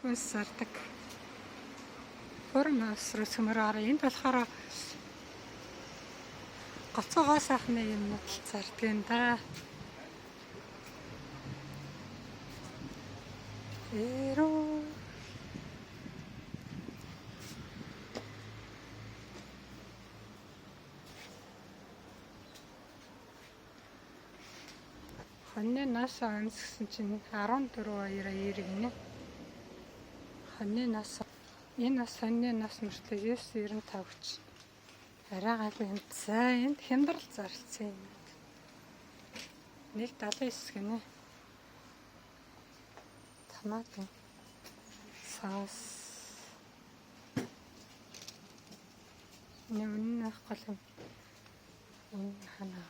Түнс зардаг. Хөрнөөс рүү цөмөрөөр энд болохоор гоцоогоо сайхны юмнууд л зардаг юм да. Эрөө хоньны нас онц гэсэн чинь 14 гинэ. Хоньны нас энэ нас хоньны нас мөртлөө 9.95 гэж. Арайгаагүй юм. За энд хямдрал зарлцсан юм. 1.79 гинэ. Томатын саус. Үнэн гол юм. Энэ ханаа.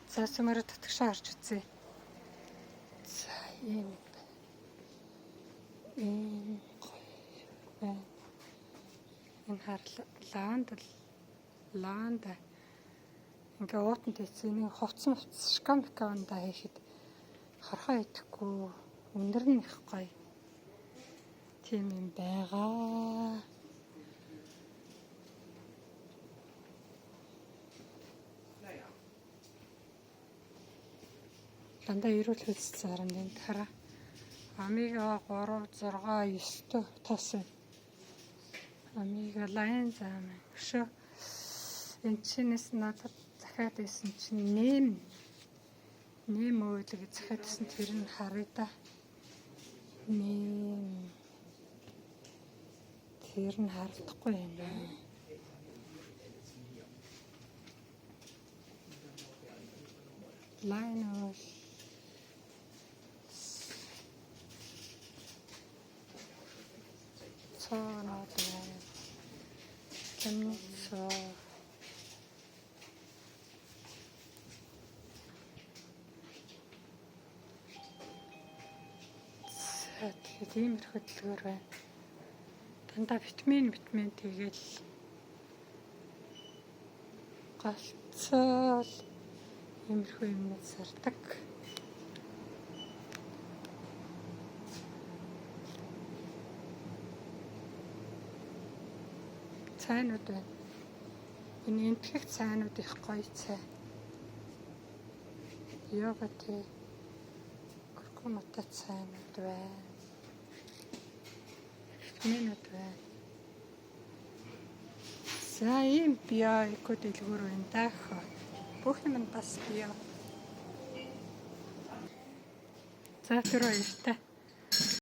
За цөмөрө татгшаа харж үзье. За энэ лаванда ингээ уутанд эцэний хувцсан шкамикаванда хийхэд харахаа идэхгүй өндөр нь их гоё тийм юм байгаа. Дандаа эрүүл хөлс зарна энэ хараа. Омега 3, 6, 9 тос. Омега лайн зам. Өшөө энэ чинээс надад захиад исэн чинь нэм үйлэг захиад исэн тэр нь харъя да. Нэм тэр нь харагдахгүй юм. Лайн оол цаанаад байна. Тэмцээ. Тэгээд ийм их хөдөлгөөр байна. Дандаа витамин тэгэл галцал иймэрхүү юмнууд сардаг. Цайнууд байна. Энэ энтгэх цайнууд их гоё цай. Йогурт, куркуматай цайнууд байна. Витаминууд байна. За ийм био эко дэлгүүр байна даа. Бүх юм бас био. За тэр баяртай.